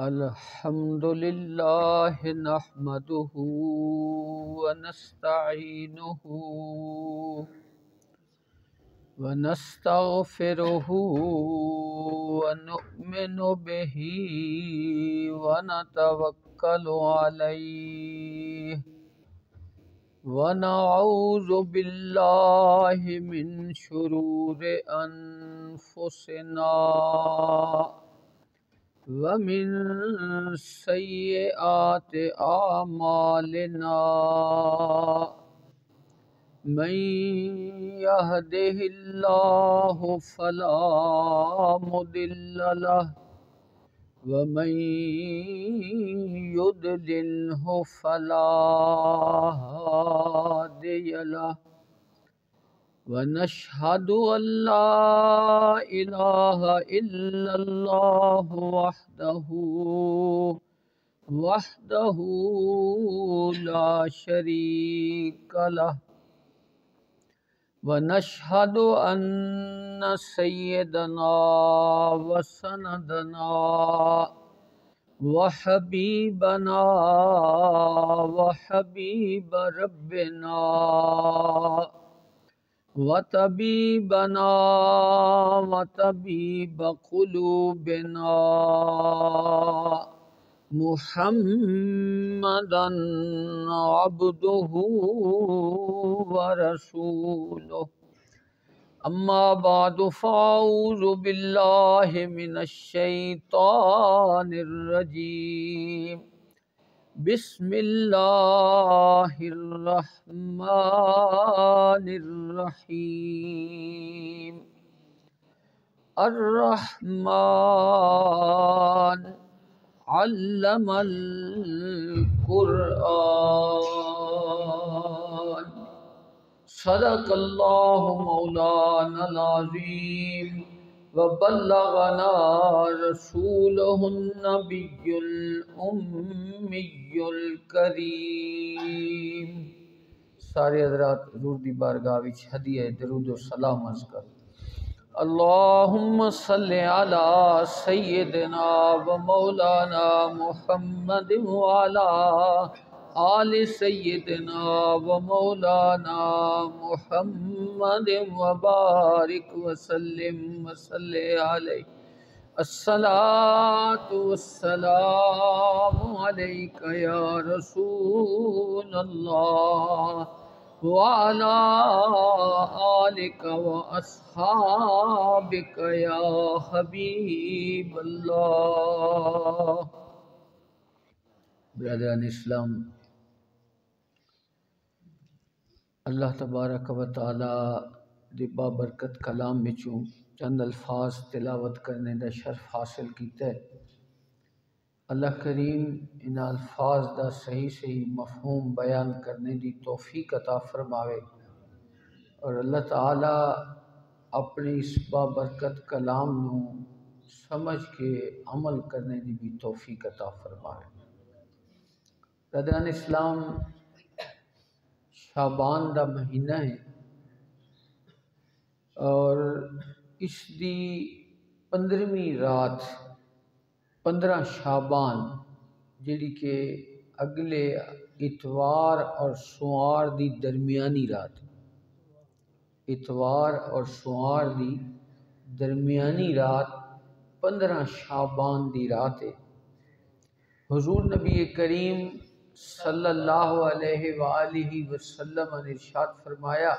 الحمد لله نحمده ونستعينه ونستغفره ونؤمن به ونتوكل عليه ونعوذ بالله من شرور أنفسنا ومن سيئات أعمالنا من يهده الله فلا مضل له ومن يضلله فلا هادي له ونشهد أن لا إله إلا الله وحده لا شريك له ونشهد أن سيدنا وسندنا وحبيبنا وحبيب ربنا وطبيبنا وطبيب قلوبنا محمدا عبده ورسوله أما بعد فأعوذ بالله من الشيطان الرجيم بسم الله الرحمن الرحيم الرحمن علم القرآن صدق الله مولانا العظيم وبلغنا رسوله النبي الأمي الكريم۔ سارے حضرات حضور دی بارگاہ وچ ہدیہ درود و سلام عرض کر۔ اللہم صلی علی سیدنا و مولانا محمد وعلی آل سیدنا و مولانا محمد وبارک وسلم وصلی علیہ۔ الصلاة والسلام علیک یا رسول اللہ وعلى آلك وأصحابك يا حبيب الله۔ برادران اسلام، اللہ تبارک و تعالی دی بابرکت کلام وچوں چند الفاظ تلاوت کرنے دا شرف حاصل کیتا ہے۔ اللہ کریم ان الفاظ دا صحیح مفہوم بیان کرنے دی توفیق عطا فرماوے، اور اللہ تعالی اپنی اس بابرکت کلام نو سمجھ کے عمل کرنے دی بھی توفیق عطا فرماوے۔ برادران اسلام، شعبان دا مہینہ ہے اور اس دی 15ویں رات 15 شعبان جیڑی کہ اگلے اتوار اور سوار دی درمیانی رات، اتوار اور سوار دی درمیانی رات 15 شعبان دی رات ہے۔ حضور نبی کریم صلی اللہ علیہ وآلہ وسلم نے ارشاد فرمایا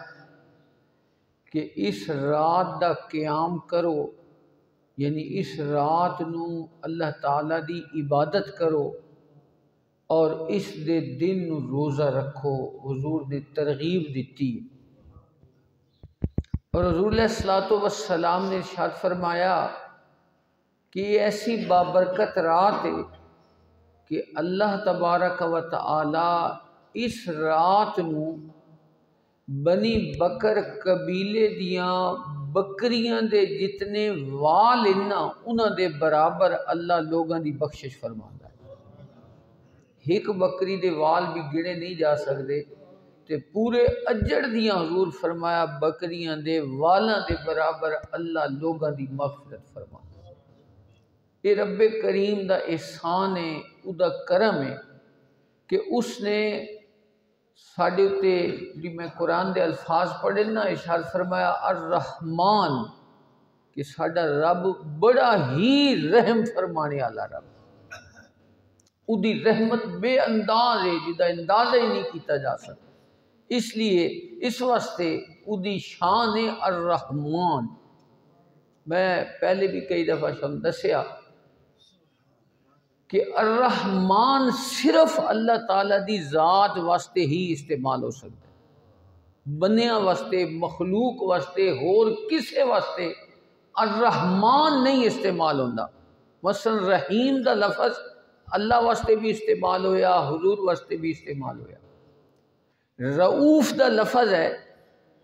کہ اس رات دا قیام کرو، یعنی اس رات نو اللہ تعالیٰ دی عبادت کرو اور اس دے دن نو روزہ رکھو۔ حضور نے ترغیب دیتی، اور حضور علیہ السلام نے ارشاد فرمایا کہ یہ ایسی بابرکت رات ہے کہ اللہ تبارک و تعالی اس رات نو بنی بکر قبیلے دیاں بکریاں دے جتنے وال انہاں دے برابر اللہ لوگاں دی بخشش فرماندا ہے۔ ایک بکری دے وال بھی گنے نہیں جا سکتے، تے پورے اجڑ دیاں حضور فرمایا بکریاں دے والاں دے برابر اللہ لوگاں دی مغفرت فرماندا ہے۔ یہ رب کریم دا احسان ہے، او دا کرم ہے کہ اس نے ساڈے اتے جی میں قرآن دے الفاظ پڑھے نا، ارشاد فرمایا الرحمن، کہ ساڈا رب بڑا ہی رحم فرمانے والا رب، او دی رحمت بے انداز ہے جدا اندازہ ہی نہیں کیتا جا سکتا، اس لیے اس واسطے او دی شان ہے الرحمن۔ میں پہلے بھی کئی دفعہ دسیا کہ الرحمن صرف اللہ تعالیٰ دی ذات واسطے ہی استعمال ہو سکتا ہے، بنیا واسطے، مخلوق واسطے، اور کسے واسطے الرحمن نہیں استعمال ہوتا۔ مثلا رحیم دا لفظ اللہ واسطے بھی استعمال ہویا، حضور واسطے بھی استعمال ہویا۔ رعوف دا لفظ ہے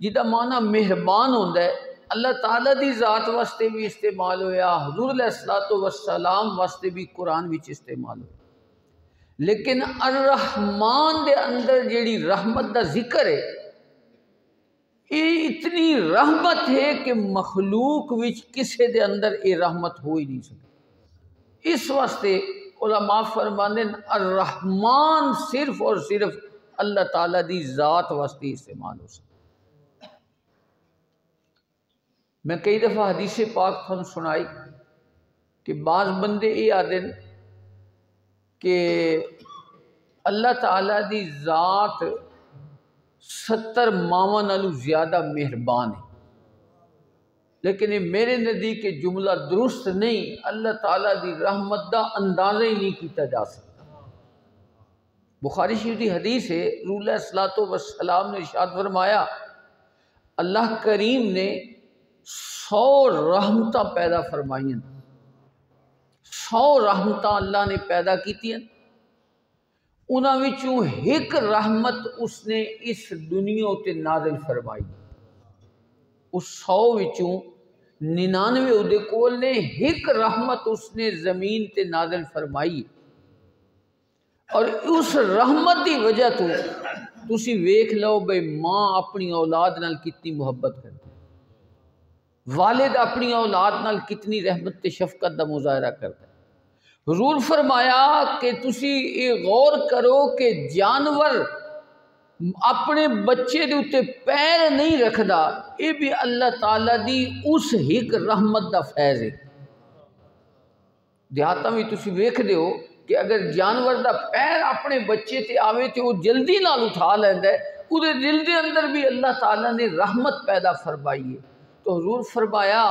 جدا معنی مہربان ہوتا ہے، اللہ تعالیٰ دی ذات واسطے بھی استعمال ہویا، حضور علیہ السلام واسطے بھی قرآن وچ استعمال ہویا۔ لیکن الرحمن دے اندر جیڑی رحمت دا ذکر ہے، یہ اتنی رحمت ہے کہ مخلوق وچ کسے دے اندر یہ رحمت ہو ہی نہیں سکتی۔ اس واسطے علماء فرماندے ہیں الرحمن صرف اور صرف اللہ تعالیٰ دی ذات واسطے استعمال ہو سکتا۔ میں کئی دفعہ حدیث پاک تھانوں سنائی کہ بعض بندے یہ آدھے کہ اللہ تعالیٰ دی ذات 70 ماواں نالوں زیادہ مہربان ہے، لیکن یہ میرے نزدیک کہ جملہ درست نہیں، اللہ تعالیٰ دی رحمت دا اندازہ ہی نہیں کیتا جا سکتا۔ بخاری شریف دی حدیث ہے، رسول اللہ صلی اللہ علیہ وسلم نے ارشاد فرمایا اللہ کریم نے 100 رحمتاں پیدا فرمائی ہیں، 100 رحمتاں اللہ نے پیدا کی ہیں، انہاں وچوں ایک رحمت اس نے اس دنیا تے نازل فرمائی، اس 100 وچوں 99 اودے کول نے، ایک رحمت اس نے زمین تے نازل فرمائی، اور اس رحمت دی وجہ تو تسی ویکھ لو بھئی ماں اپنی اولاد نال کتنی محبت کرتی، والد اپنی اولاد نال کتنی رحمت تے شفقت دا مظاہرہ کرتا ہے۔ حضور فرمایا کہ تسی یہ غور کرو کہ جانور اپنے بچے دے اتے پیر نہیں رکھدا، یہ بھی اللہ تعالیٰ دی اس ایک رحمت دا فیض ہے۔ دیہاتاں بھی تسی ویکھ دیو کہ اگر جانور دا پیر اپنے بچے تے آوے تے وہ جلدی نال اٹھا لیندا ہے، وہ دل دے اندر بھی اللہ تعالیٰ نے رحمت پیدا فرمائی ہے۔ تو حضور فرمایا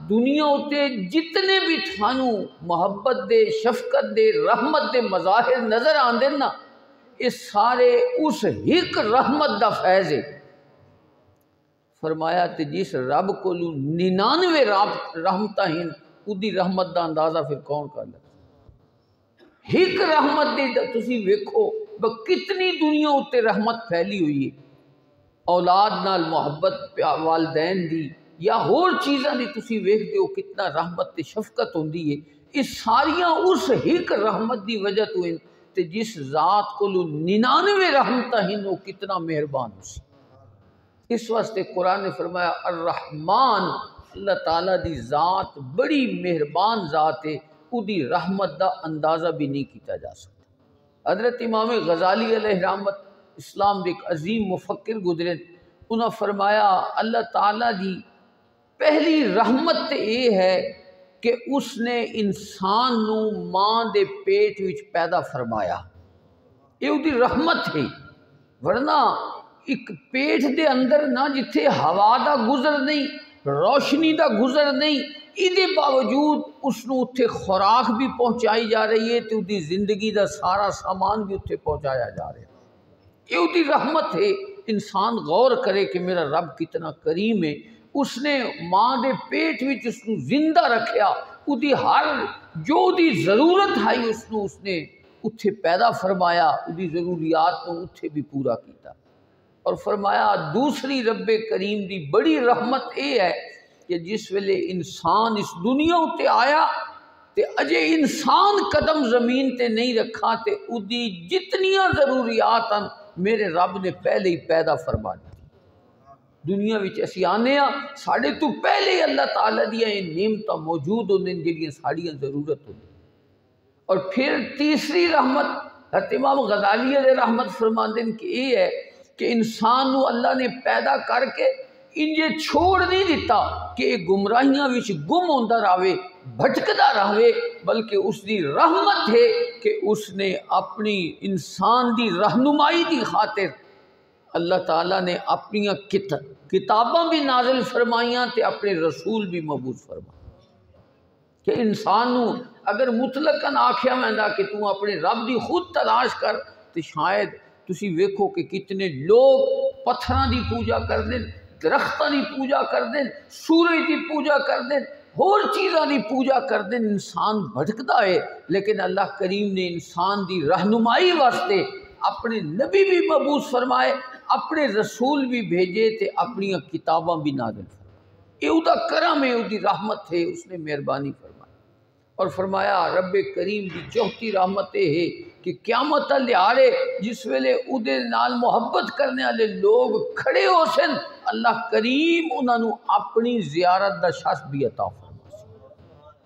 دنیا ہوتے جتنے بھی تھانوں محبت دے، شفقت دے، رحمت دے مظاہر نظر آندے نا، یہ سارے اس ایک رحمت دا فیض ہے۔ فرمایا تے جس رب کو 99 رحمتاں ہیں، اودی رحمت دا اندازہ پھر کون کر لے؟ ایک رحمت دے تسی ویکھو کتنی دنیا اتے رحمت پھیلی ہوئی ہے، اولاد نال محبت، والدین دی یا ہور چیزاں دی تسی ویکھ دیو کتنا رحمت تے شفقت ہوندی ہے، یہ ساریاں اس ایک رحمت دی وجہ تو ہیں تے جس ذات کو 99 رحمتاں ہیں وہ کتنا مہربان ہو سی۔ اس واسطے قرآن نے فرمایا الرحمن، اللہ تعالیٰ دی ذات بڑی مہربان ذات ہے، او دی رحمت دا اندازہ بھی نہیں کیتا جا سکتا۔ حضرت امام غزالی علیہ رحمت اسلام دے ایک عظیم مفکر گزرے، انہوں فرمایا اللہ تعالیٰ دی پہلی رحمت یہ ہے کہ اس نے انسان نو ماں دے پیٹ وچ پیدا فرمایا، یہ دی رحمت ہے، ورنہ ایک پیٹ دے اندر نہ جتھے ہوا دا گزر نہیں، روشنی دا گزر نہیں، ایدے باوجود اس نو اتھے خوراک بھی پہنچائی جا رہی ہے تو دی زندگی دا سارا سامان بھی اتھے پہنچایا جا رہا ہے، یہ دی رحمت ہے۔ انسان غور کرے کہ میرا رب کتنا کریم ہے، اس نے ماں دے پیٹ وچ اس نو زندہ رکھیا، اودی ہر جو دی ضرورت ہے اس نے اتھے پیدا فرمایا، اودی ضروریات کو اتھے بھی پورا کیتا، اور فرمایا دوسری رب کریم دی بڑی رحمت یہ ہے کہ جس ویلے انسان اس دنیا تے آیا تے اجے انسان قدم زمین تے نہیں رکھا تے اودی جتنیاں ضروریات ہیں میرے رب نے پہلے ہی پیدا فرما دی، دنیا وچ اسی آنے ہاں ساڈے تو پہلے اللہ تعالیٰ دیاں یہ نعمتاں موجود ہوندے جڑیاں ساڈیاں ضرورت ہوندی۔ اور پھر تیسری رحمت حضرت امام غزالی علیہ رحمت فرماندے کہ یہ ہے کہ انسان نو اللہ نے پیدا کر کے انجے چھوڑ نہیں دیتا کہ یہ گمراہیاں وچ گم ہوندا رہے بھٹکدا رہے، بلکہ اس دی رحمت ہے کہ اس نے اپنی انسان دی رہنمائی دی خاطر اللہ تعالیٰ نے اپنی کتاباں بھی نازل فرمائیاں تے اپنے رسول بھی مبعوث فرمائے کہ انسان نو اگر مطلقاً آکھیا ویندا کہ تو اپنے رب دی خود تلاش کر تو شاید تسی ویکھو کہ کتنے لوگ پتھراں دی پوجا کر دیں، درختاں دی پوجا کر دیں، سورج دی پوجا کر دیں، اور چیزاں دی پوجا کر دیں، انسان بھٹکدا ہے۔ لیکن اللہ کریم نے انسان دی رہنمائی واسطے اپنے نبی بھی مبعوث فرمائے، اپنے رسول بھی بھیجے تے اپنی کتاباں بھی نازل فرمائے۔ یہ دا کرم ہے، دی رحمت ہے، اس نے مہربانی فرمائی۔ اور فرمایا رب کریم دی چوتھی رحمت ہے کہ قیامت لیارے جس ویلے اودے نال محبت کرنے والے لوگ کھڑے ہو سن، اللہ کریم انہاں نو اپنی زیارت دا شرف بھی عطا فرمائے۔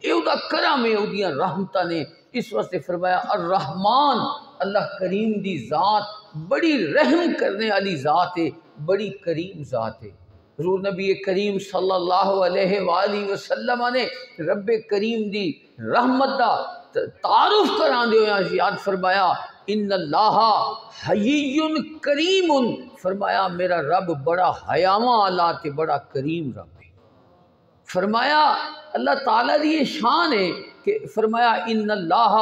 یہ دا کرم ہے، اودیاں رحمتاں نے، اس واسطے فرمایا الرحمن، اللہ کریم دی ذات بڑی رحم کرنے والی ذات ہے، بڑی کریم ذات ہے۔ حضور نبی کریم صلی اللہ علیہ وآلہ وسلم نے رب کریم دی رحمت دا تعارف کران دے ہویا یاد فرمایا ان اللہ حیی کریم، فرمایا میرا رب بڑا حیاواں والا تے بڑا کریم رب ہے۔ فرمایا اللہ تعالیٰ دی یہ شان ہے کہ فرمایا ان اللہ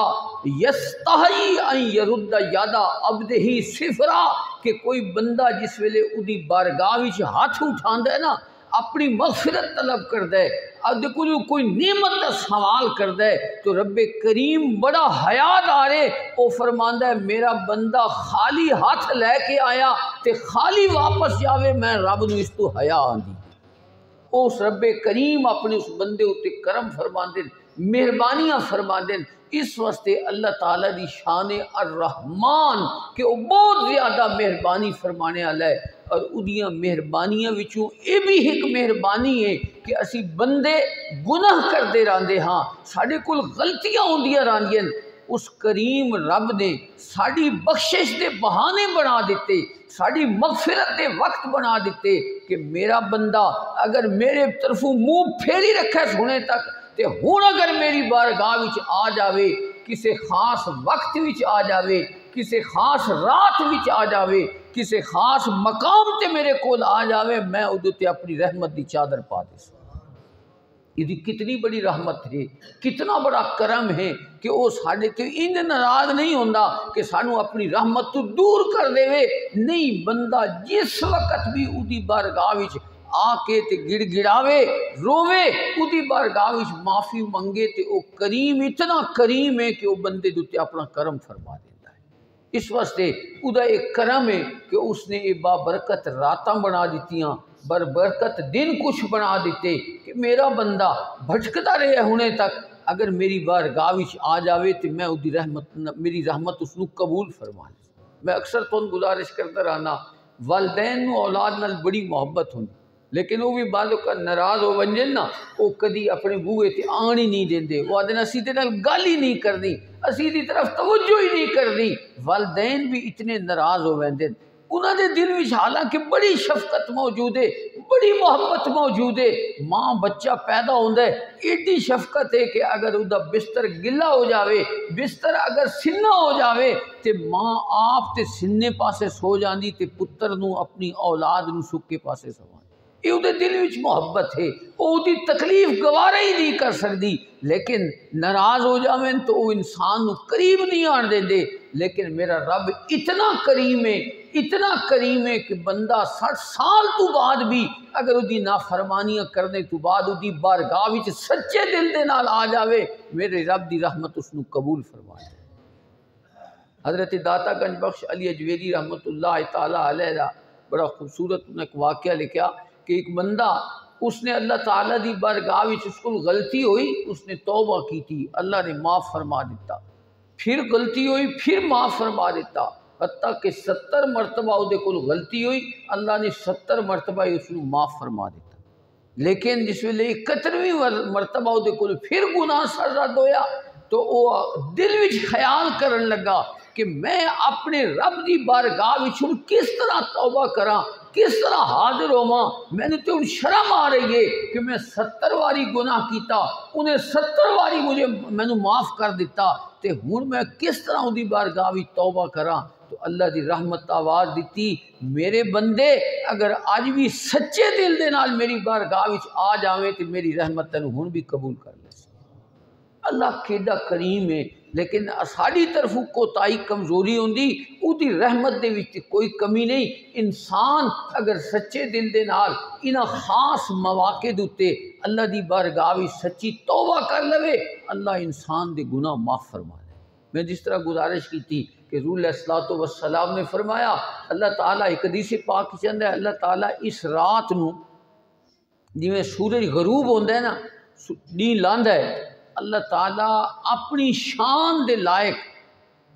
یستحی ان یرد یاد عبدہ صفرا، کہ کوئی بندہ جس ویلے اودی بارگاہ وچ ہاتھ اٹھاندا ہے نا، اپنی مغفرت طلب کردا ہے، ادے کوئی نعمت دا سوال کردا ہے تو رب کریم بڑا حیا دار ہے، او فرماندا ہے میرا بندہ خالی ہاتھ لے کے آیا تے خالی واپس جاوے، میں رب نو اس تو حیا آندی۔ اس رب کریم اپنے اس بندے اتے کرم فرماندے، مہربانیاں فرماندے۔ اس واسطے اللہ تعالیٰ دی شان الرحمن کہ وہ بہت زیادہ مہربانی فرمانے والا ہے، اور اودیاں مہربانیاں وچوں یہ بھی ایک مہربانی ہے کہ اسی بندے گناہ کردے رہندے ہاں، ساڈے کول غلطیاں ہوندیاں رہندیاں، اس کریم رب نے ساڑی بخشش دے بہانے بنا دیتے، ساڑی مغفرت دے وقت بنا دیتے کہ میرا بندہ اگر میرے طرفوں منہ پھیری رکھے سنے تک تے ہون اگر میری بارگاہ وچ آ جاوے، کسے خاص وقت وچ آ جاوے، کسے خاص رات وچ آ جاوے، کسے خاص مقام تے میرے کول آ جاوے، میں ادھے تے اپنی رحمت دی چادر پا دے سوں۔ یہ کتنی بڑی رحمت ہے، کتنا بڑا کرم ہے کہ وہ ساڑھے تے انج ناراض نہیں ہوندا کہ سانو اپنی رحمت تو دور کر دے وے، نہیں، بندہ جس وقت بھی اودی بارگاہ وچ آ کے تے گڑ گڑاوے رووے، اودی بارگاہ وچ معافی منگے تے او کریم اتنا کریم ہے کہ وہ بندے دوتے اپنا کرم فرما دیتا ہے۔ اس واسطے ادا ایک کرم ہے کہ اس نے یہ بابرکت راتاں بنا دیتیاں، برکت دن کچھ بنا دیتے کہ میرا بندہ بھٹکتا رہے ہونے تک اگر میری بارگاہ وچ آ جاوے تو میں اودی رحمت، میری رحمت اس نو قبول فرما لے۔ میں اکثر تو گزارش کرتا رہنا، والدین نو اولاد نال بڑی محبت ہوندی، لیکن وہ بھی بعد اوقات ناراض ہو ونجن نا، وہ کدی اپنے بوئے تے آن ہی نہیں دیندے، وہ آدھے اسی دے نال گل ہی نہیں کرنی، اسی دی طرف توجہ ہی نہیں کرنی۔ والدین بھی اتنے ناراض ہو ویندے، انہاں دے دل وچ حالانکہ بڑی شفقت موجود ہے، بڑی محبت موجود ہے، ماں بچہ پیدا ہوندا ہے، ایڈی شفقت ہے کہ اگر ادا بستر گلا ہو جاوے، بستر اگر سننا ہو جاوے تے ماں آپ تے سننے پاسے سو جاندی تے پتر نو اپنی اولاد نو سکے پاسے سو۔ یہ اودے دل وچ محبت ہے، وہ اودی تکلیف گوارا ہی نہیں کر سکتی، لیکن ناراض ہو جاویں تو وہ انسان نو قریب نہیں آن دیندے۔ لیکن میرا رب اتنا کریم ہے، اتنا کریم ہے کہ بندہ 60 سال تو بعد بھی اگر اودی نافرمانیاں کرنے تو بعد اودی بارگاہ وچ سچے دل دے نال آ جاوے، میرے رب دی رحمت اس نو قبول فرمائے۔ حضرت داتا گنج بخش علی اجویری رحمت اللہ تعالیٰ علیہ دا بڑا خوبصورت ایک واقعہ لکھا کہ ایک بندہ اس نے اللہ تعالیٰ دی بارگاہ وچ اس کو غلطی ہوئی، اس نے توبہ کی تھی، اللہ نے معاف فرما دیتا، پھر غلطی ہوئی، پھر معاف فرما دیتا، حتیٰ کہ 70 مرتبہ وہ کول غلطی ہوئی اللہ نے 70 مرتبہ اس کو معاف فرما دیتا. لیکن جس ویلے 71ویں مرتبہ وہ کول پھر گناہ سرزد ہویا تو وہ دل وچ خیال کرن لگا کہ میں اپنے رب دی بارگاہ وچ ہن کس طرح توبہ کراں، کس طرح حاضر ہوواں. میں نے تو شرم آ رہی ہے کہ میں 70 واری گناہ کیتا، انہیں 70 واری میں نے معاف کر دیتا، تے ہن میں کس طرح دی بارگاہ وچ توبہ کراں. تو اللہ دی رحمت آواز دیتی، میرے بندے اگر اج بھی سچے دل دے نال میری بارگاہ وچ آ جاویں تے میری رحمت تینوں ہن بھی قبول کر لے. اللہ کیڈا کریم ہے، لیکن ساڈی طرف کوتاہی کمزوری ہوندی، اودی رحمت دے وچ کوئی کمی نہیں. انسان اگر سچے دل دے نال انہاں خاص مواقع دے اوتے اللہ دی بارگاہ وچ سچی توبہ کر لوے، اللہ انسان دے گناہ معاف فرما لے. میں جس طرح گزارش کی تھی کہ حضور علیہ الصلوۃ والسلام نے فرمایا، اللہ تعالیٰ ایک حدیث پاک کے اندر اللہ تعالیٰ اس رات نو جویں سورج غروب ہوندا ہے نا، دین لاندا ہے، اللہ تعالیٰ اپنی شان دے لائق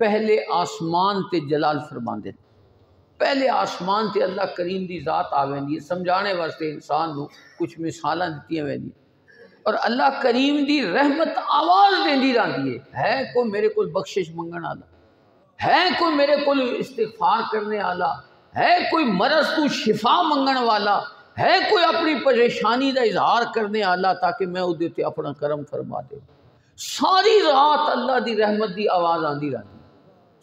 پہلے آسمان تے جلال فرماندے. پہلے آسمان تے اللہ کریم دی ذات آویندی ہے، سمجھانے واسطے انسان نو کچھ مثالاں دتیاں ویندی، اور اللہ کریم دی رحمت آواز دیندی رہندی ہے کوئی میرے کول بخشش منگن والا، ہے کوئی میرے کول استغفار کرنے والا، ہے کوئی مرض تو شفا منگن والا، ہے کوئی اپنی پریشانی دا اظہار کرنے والا تاکہ میں ادھے تے اپنا کرم فرما دے. ساری رات اللہ دی رحمت دی آواز آندی رہتی،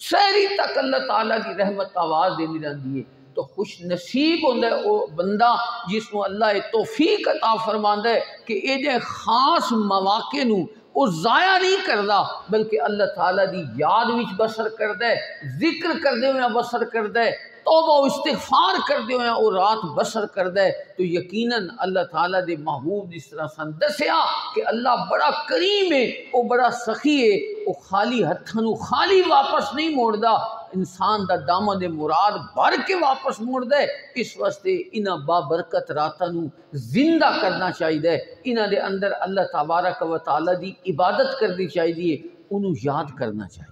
سحری تک اللہ تعالیٰ دی رحمت آواز دینی رہتی ہے. تو خوش نصیب ہوندہ ہے وہ بندہ جس کو اللہ توفیق عطا فرماندا ہے کہ یہ جے خاص مواقع نو وہ ضائع نہیں کردا، بلکہ اللہ تعالیٰ دی یاد وچ بسر کردا ہے، ذکر کردے ہوئے بسر کردا ہے، توبہ و استغفار کردے ہوئے وہ رات بسر کردا ہے. تو یقیناً اللہ تعالیٰ دے محبوب جس طرح سن دسیا کہ اللہ بڑا کریم ہے، وہ بڑا سخی ہے، وہ خالی ہتھاں خالی واپس نہیں موڑدا، انسان دا دامن مراد بھر کے واپس موڑدا ہے. اس واسطے انہاں بابرکت راتاں نو زندہ کرنا چاہیے، انہاں دے اندر اللہ تبارک و تعالیٰ دی عبادت کرنی چاہیے، انہوں یاد کرنا چاہیے.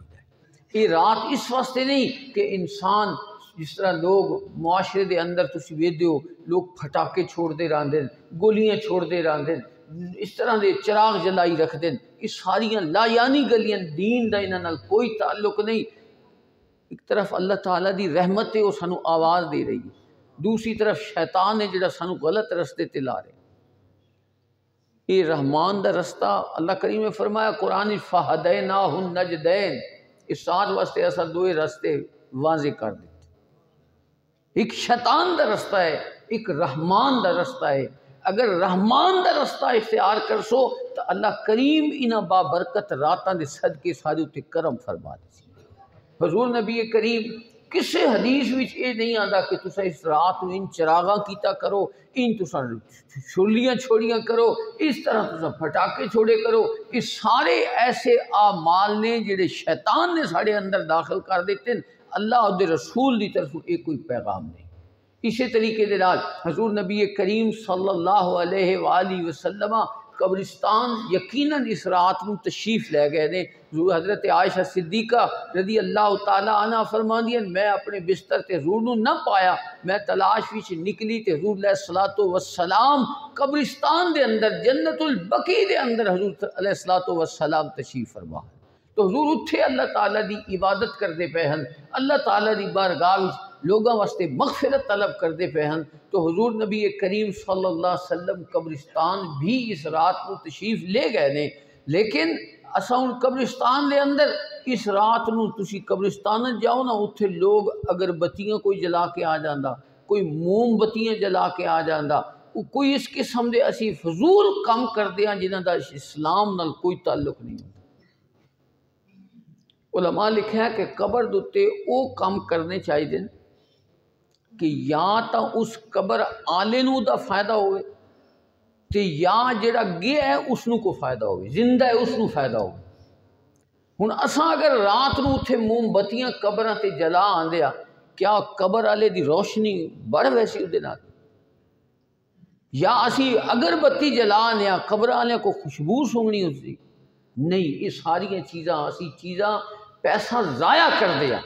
یہ رات اس واسطے نہیں کہ انسان جس طرح لوگ معاشرے دے اندر تسی ویکھدے ہو لوگ پھٹاکے چھوڑ دے رہندے، گولیاں چھوڑ دے رہندے، اس طرح دے چراغ جلائی رکھ دیں، یہ ساریاں لا یعنی گلیاں، دین دا انہاں نال کوئی تعلق نہیں. ایک طرف اللہ تعالیٰ دی رحمت ہے وہ سانو آواز دے رہی ہے، دوسری طرف شیطان ہے جڑا سانو غلط رستے تے لا رہے. یہ رحمان دا رستہ اللہ کریم نے فرمایا قرآن فہدیناہ النجدین، اس ساتھ واسطے ایسا دوئے رستے واضح کر دیتے، ایک شیطان دا رستہ ہے، ایک رحمان دا رستہ ہے. اگر رحمان دا رستہ اختیار کر سو تو اللہ کریم انہاں بابرکت راتاں دے صدقے سارے اتے کرم فرما دے. حضور نبی کریم کسے حدیث وچ یہ نہیں آندا کہ تسا اس رات میں ان چراغاں کیتا کرو، ان تسا چھولیاں چھوڑیاں کرو، اس طرح تسا پھٹاکے چھوڑے کرو. یہ سارے ایسے اعمال نے جڑے شیطان نے سارے اندر داخل کر دیتے ہیں، اللہ اور رسول دی طرف ایک کوئی پیغام نہیں. اسی طریقے دے نال حضور نبی کریم صلی اللہ علیہ وآلہ وسلم قبرستان یقیناً اس رات نو تشریف لے گئے نے. حضرت عائشہ صدیقہ رضی اللہ تعالیٰ عنہ فرماندی ہیں میں اپنے بستر تے حضور نو نہ پایا، میں تلاش وچ نکلی تے حضور علیہ الصلوۃ والسلام قبرستان دے اندر جنت البقیع دے اندر حضور علیہ الصلوۃ والسلام تشریف فرما. تو حضور اتھے اللہ تعالیٰ دی عبادت کردے پے ہن، اللہ تعالیٰ دی بارگاہ وچ لوگاں واسطے مغفرت طلب کردے پے ہن. تو حضور نبی کریم صلی اللہ علیہ وسلم قبرستان بھی اس رات کو تشریف لے گئے نے. لیکن اساں ان قبرستان دے اندر اس رات نو تسی قبرستان جاؤ نا، اتھے لوگ اگر بتیاں کوئی جلا کے آ جاندا، کوئی موم بتیاں جلا کے آ جاندا، کوئی اس قسم دے اسی فضول کام کردے ہیں جنہاں دا اسلام نال کوئی تعلق نہیں. علماء لکھا ہے کہ قبر دوتے او کام کرنے چاہیے کہ یا تا اس قبر آلے نو دا فائدہ ہوئے تے یا جڑا گیا ہے اس نو کو فائدہ ہوئے، زندہ ہے اس نو فائدہ ہوئے. ہن اساں اگر رات نو اتھے موم بتیاں قبراں تے جلا آندیا، کیا قبر والے دی روشنی بڑھ ویسی دے نال؟ یا اسی اگر بتی جلا آنیا قبر والے کو خوشبو سونگنی ہوتی؟ نہیں، یہ ساری چیزاں اسی چیزاں پیسہ ضائع کر دیا.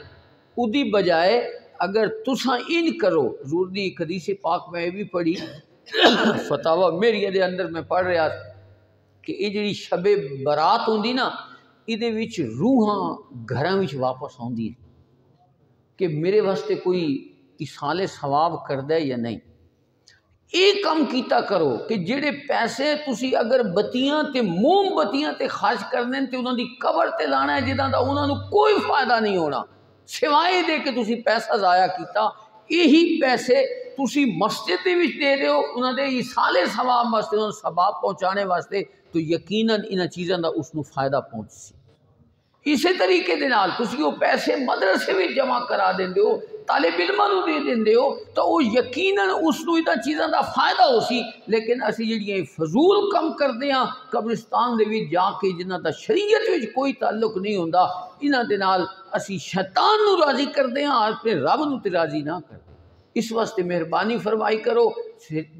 ادی بجائے اگر تساں ان کرو، حضور دی ایک حدیث پاک میں بھی پڑھی فتاوی میری دے اندر میں پڑھ رہا کہ یہ جڑی شب برات ہوندی نا، یہ وچ روحاں گھراں وچ واپس آندی کہ میرے واسطے کوئی ایصال ثواب کردا ہے یا نہیں۔ یہ کام کیتا کرو کہ جڑے پیسے تسی اگر بتیاں تے موم بتیاں تے خرچ کرنے تے انہاں دی قبر تے لانا ہے جداں دا انہاں نو کوئی فائدہ نہیں ہونا سوائے دے کہ تسی پیسہ ضائع کیتا۔ یہی پیسے تسی مسجد دے وچ دے دیو انہاں دے ایصال ثواب واسطے، انہاں ثواب پہنچانے واسطے، تو یقیناً انہاں چیزاں دا اس نو فائدہ پہنچ سی۔ اسی طریقے دے نال تسی وہ پیسے مدرسے میں جمع کرا دیندے ہو، طالب علماں نو دے دیندے ہو، تو وہ یقیناً اس نو انہاں چیزاں دا فائدہ ہو سی۔ لیکن اسی جڑیاں فضول کم کردے ہاں قبرستان دے وچ جا کے جنہاں دا شریعت وچ کوئی تعلق نہیں ہوندا، انہاں دے نال اسی شیطان نو راضی کردے ہاں، اپنے رب نو تے راضی نہ کردے۔ اس واسطے مہربانی فرمائی کرو،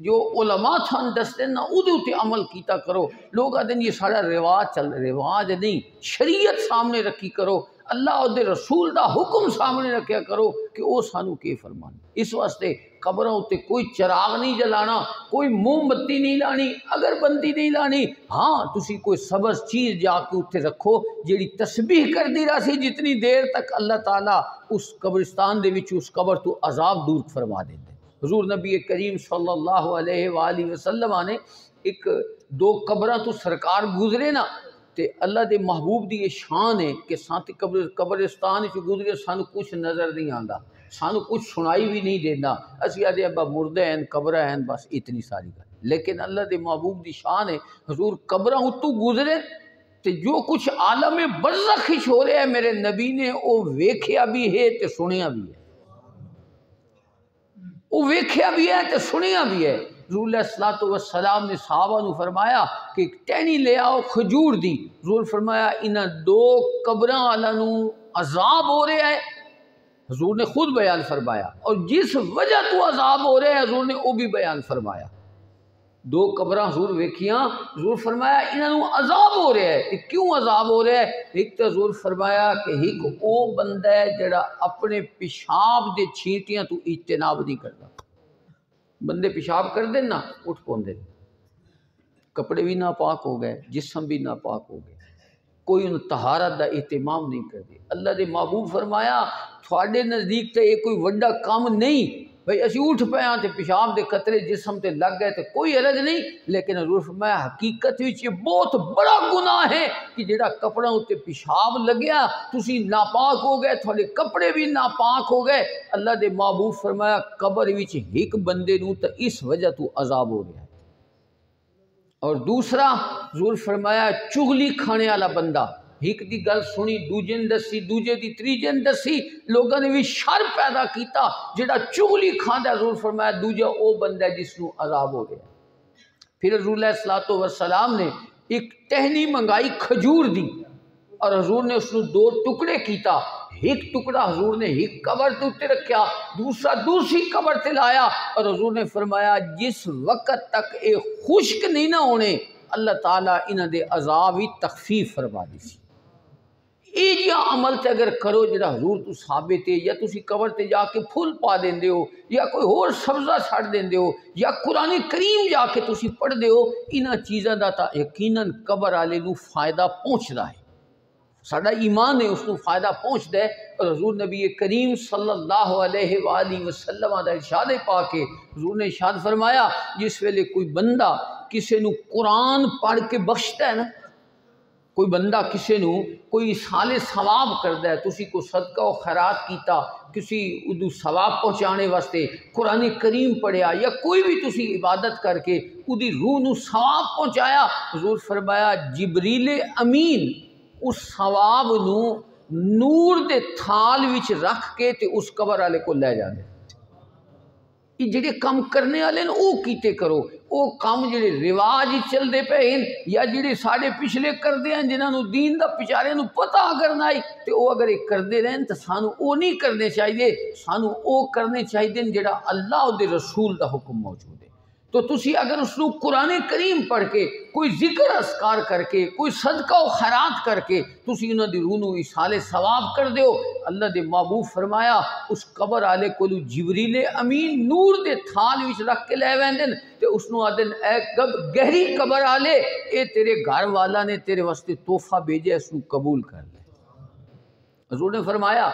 جو علماء تھان دستے نا ادھے تے عمل کیتا کرو۔ لوگ آدھے یہ سارا رواج چل رواج نہیں، شریعت سامنے رکھی کرو، اللہ اور دے رسول دا حکم سامنے رکھیا کرو کہ او سانو کی فرمانے۔ اس واسطے قبروں تے کوئی چراغ نہیں جلانا، کوئی موم بتی نہیں لانی، اگر بندی نہیں لانی، ہاں تسی کوئی سبز چیز جا کے اتنے رکھو جیڑی تسبیح کر دی رہا سی جتنی دیر تک اللہ تعالیٰ اس قبرستان دے وچ اس قبر تو عذاب دور فرما دے دے۔ حضور نبی کریم صلی اللہ علیہ وآلہ وسلم نے ایک دو قبراں تو سرکار گزرے نا، تے اللہ دے محبوب دی یہ شان ہے کہ ساتھ قبرستان وچ گزرے سانو کچھ نظر نہیں آندا، سانو کچھ سنائی بھی نہیں دینا، اسی آدھے ابا مردے ہیں قبرہ ہیں بس اتنی ساری گل۔ لیکن اللہ دے محبوب دی شان ہے حضور قبراں اتو گزرے تے جو کچھ عالم برزخ وچ ہو رہا ہے میرے نبی نے او ویکھیا بھی ہے تے سنیا بھی ہے، وہ ویکھیا بھی ہے تے سنیا بھی ہے۔ حضور علیہ الصلوۃ والسلام نے صحابہ نو فرمایا کہ ٹہنی لے آؤ کھجور دی، حضور فرمایا انہاں دو قبراں والا نو عذاب ہو رہا ہے، حضور نے خود بیان فرمایا، اور جس وجہ تو عذاب ہو رہا ہے حضور نے وہ بھی بیان فرمایا۔ دو قبراں حضور ویکھیاں، حضور فرمایا انہاں نو عذاب ہو رہا ہے، کہ کیوں عذاب ہو رہا ہے؟ ایک تو حضور فرمایا کہ ایک او بندہ ہے جڑا اپنے پیشاب دے چھینٹیاں تو اجتناب نہیں کرتا۔ بندے پیشاب کر دیں نا اٹھ پوندے، کپڑے بھی ناپاک ہو گئے، جسم بھی ناپاک ہو گئے، کوئی ان طہارت دا اہتمام نہیں کرتے۔ اللہ دے محبوب فرمایا تھوڑے نزدیک تے یہ کوئی وڈا کام نہیں، بھئی اسی اٹھ پہ ہاں تے پیشاب دے قطرے جسم تے لگ گئے تے کوئی حرج نہیں، لیکن حضور فرمایا حقیقت وچ یہ بہت بڑا گناہ ہے کہ جڑا کپڑا تے پیشاب لگیا تسی ناپاک ہو گئے، تھوڑے کپڑے بھی ناپاک ہو گئے۔ اللہ دے محبوب فرمایا قبر وچ ایک بندے نو تے اس وجہ تو عذاب ہو رہا ہے۔ اور دوسرا حضور فرمایا چغلی کھانے والا بندہ، ایک دی گل سنی دوجے نے دسی، دوجے دی تریجے نے دسی، لوگوں نے بھی شر پیدا کیتا، جڑا چغلی کھاندا حضور فرمایا دوجا او بندہ ہے جس نو عذاب ہو گیا۔ پھر حضور علیہ الصلوۃ والسلام نے ایک ٹہنی منگائی کھجور دی، اور حضور نے اس نو دو ٹکڑے کیتا، ایک ٹکڑا حضور نے ایک قبر تے اتنے رکھیا، دوسرا دوسری قبر تے لایا، اور حضور نے فرمایا جس وقت تک اے خشک نہیں نہ ہونے اللہ تعالیٰ انہاں دے عذاب ہی تخفیف فرما دی سی۔ یہ جہا عمل تے اگر کرو جڑا حضور تو ثابت ہے، یا تسی قبر تے جا کے پھول پا دیندے ہو، یا کوئی اور سبزہ چھڑ دیندے ہو، یا قرآن کریم جا کے تسی پڑھ دے ہو، انہاں چیزاں دا تا یقیناً قبر والے نو فائدہ پہنچدا ہے، ساڈا ایمان ہے اس کو فائدہ پہنچدا ہے۔ اور حضور نبی کریم صلی اللہ علیہ وآلہ وسلم دا ارشاد پاک ہے، حضور نے ارشاد فرمایا جس ویلے کوئی بندہ کسے نو قرآن پڑھ کے بخشتا ہے نا، کوئی بندہ کسے نو کوئی سال ثواب کردا ہے، تسی کو صدقہ و خیرات کیتا، کسی ادو ثواب پہنچانے واسطے قرآن کریم پڑھیا، یا کوئی بھی تسی عبادت کر کے ادی روح نو ثواب پہنچایا، حضور فرمایا جبریل امین اس ثواب نو نور دے تھال وچ رکھ کے تے اس قبر والے کو لے جاندے۔ یہ جڑے کام کرنے والے نا وہ کیتے کرو، وہ کام جڑے رواج چل دے پے ہیں یا جڑے ساڑے پچھلے کر دے ہیں جنہاں نو دین دا پچارے نو پتہ اگر نہ آئی تے وہ اگر ایک کر دے رہن تو سانو وہ نہیں کرنے چاہیے، سانو وہ کرنے چاہیے جڑا اللہ اور دے رسول دا حکم موجود ہے۔ تو تسی اگر اس کو قرآن کریم پڑھ کے کوئی ذکر اذکار کر کے کوئی صدقہ و خیرات کر کے تسی انہاں دی روح نو ایصال ثواب کر دیو، اللہ دے محبوب فرمایا اس قبر والے کولو جبریل امین نور دے تھال وچ رکھ کے لے ویندن تے اس نو آدن اے گہری قبر والے اے تیرے گھر والا نے تیرے واسطے تحفہ بھیجا، اس نو قبول کر لے۔ حضور نے فرمایا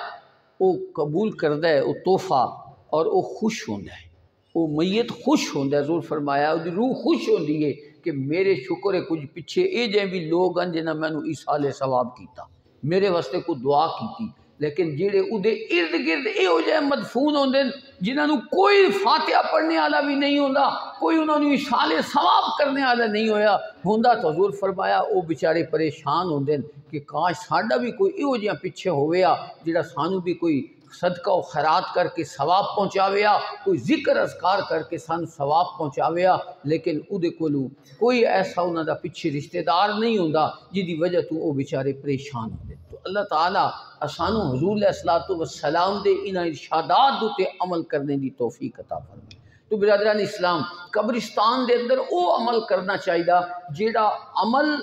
وہ قبول کردہ ہے وہ تحفہ اور وہ خوش ہوندا ہے، وہ میت خوش ہوندا ہے۔ حضور فرمایا وہ روح خوش ہوندی ہے کہ میرے شکر ہے کچھ پیچھے اے جے بھی لوگ ہیں جنہاں میں نے ایصال ثواب کیتا، میرے واسطے کو دعا کیتی، لیکن جڑے اودے ارد گرد اے ہو جائے مدفون ہوندے جنہاں نو کوئی فاتحہ پڑھنے والا بھی نہیں ہوندا، کوئی انہاں نو ایصال ثواب کرنے والا نہیں ہویا ہوندا، تو حضور فرمایا او بیچارے پریشان ہوندے کہ کاش ساڈا بھی کوئی ایہو جہا پیچھے ہویا جڑا سانو بھی کوئی صدقہ و خیرات کر کے ثواب پہنچاویا، کوئی ذکر اذکار کر کے سانو ثواب پہنچاویا، لیکن اودے کولو کوئی ایسا انہاں دا پیچھے رشتہ دار نہیں ہوندا جدی وجہ تو او بیچارے پریشان ہوندے۔ تو اللہ تعالیٰ اسانو حضور علیہ الصلوۃ والسلام دے انہاں ارشادات تے عمل کرنے دی توفیق عطا فرمائے۔ تو برادران اسلام قبرستان دے اندر او عمل کرنا چاہیے جیڑا عمل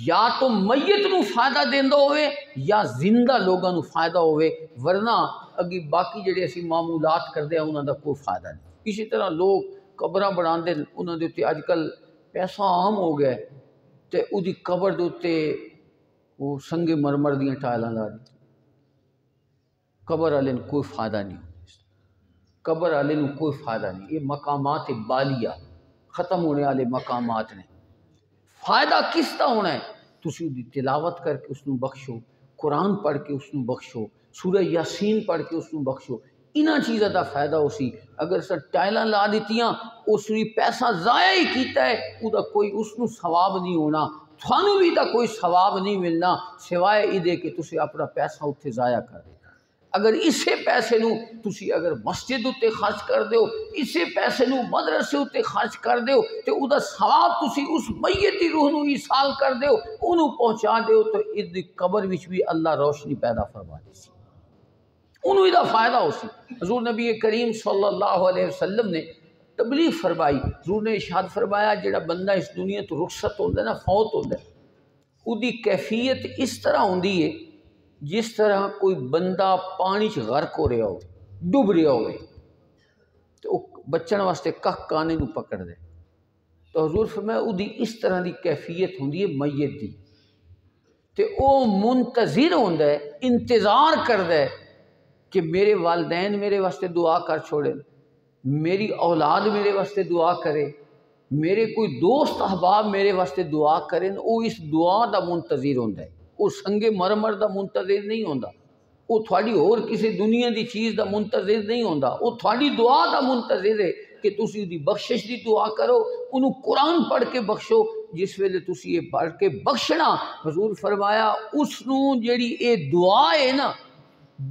یا تو میت نو فائدہ دیندا ہوئے یا زندہ لوگاں نو فائدہ ہوئے، ورنہ اگی باقی جڑے اسی معمولات کردے ہیں انہاں دا کوئی فائدہ نہیں۔ اسی طرح لوگ قبراں بناندے انہاں دے تے اج کل پیسہ عام ہو گیا تے اودی قبر دے تے وہ سنگ مرمر دیاں ٹائلاں لا دی، قبر والے نو کوئی فائدہ نہیں، قبر والے نو کوئی فائدہ نہیں۔ یہ مقامات بالیہ ختم ہونے والے مقامات نے۔ فائدہ کس طرح ہونا ہے؟ تسی دی تلاوت کر کے اس نو بخشو، قرآن پڑھ کے اس نو بخشو، سورہ یاسین پڑھ کے اس نو بخشو، انہاں چیزاں دا فائدہ ہو سی۔ اگر سر ٹائلاں لا دیتیاں اس نے پیسہ ضائع ہی کیتا ہے، او دا کوئی اس نو ثواب نہیں ہونا، تھانو بھی دا کوئی ثواب نہیں ملنا سوائے ادے کہ تسی اپنا پیسہ اتھے ضائع کر دے۔ اگر اسے پیسے نو تسی اگر مسجد اتے خرچ کر دیو، اسے پیسے نو مدرسے اتے خرچ کر دیو تے او دا ثواب تسی اس میتی روح نو ایصال کر دیو، انہوں پہنچا دیو، تو اس دی قبر وچ بھی اللہ روشنی پیدا فرما دی سی، انہوں دا فائدہ ہو سی۔ حضور نبی کریم صلی اللہ علیہ وسلم نے تبلیغ فرمائی، حضور نے ارشاد فرمایا جڑا بندہ اس دنیا تو رخصت ہوندا ہے نا، فوت ہوندا ہے، او دی کیفیت اس طرح ہوندی ہے جس طرح کوئی بندہ پانی چ غرق ہو رہا ہو، ڈوب رہا ہوئے تو بچن واسطے کھ کانے نو پکڑ دے، تو حضور فرمایا او دی اس طرح دی کیفیت ہوندی ہے میت دی، تے او منتظر ہوندا ہے، انتظار کردا ہے کہ میرے والدین میرے واسطے دعا کر چھوڑیں، میری اولاد میرے واسطے دعا کرے، میرے کوئی دوست احباب میرے واسطے دعا کریں، او اس دعا دا منتظر ہوندا ہے، وہ سنگ مرمر دا منتظر نہیں ہوندا، وہ تھوڑی اور کسی دنیا دی چیز دا منتظر نہیں ہوندا، وہ تھوڑی دعا دا منتظر ہے کہ تسی دی بخشش دی دعا کرو، انہوں قرآن پڑھ کے بخشو، جس ویلے تسی یہ پڑھ کے بخشنا، حضور فرمایا اس نو جیڑی اے دعا ہے نا،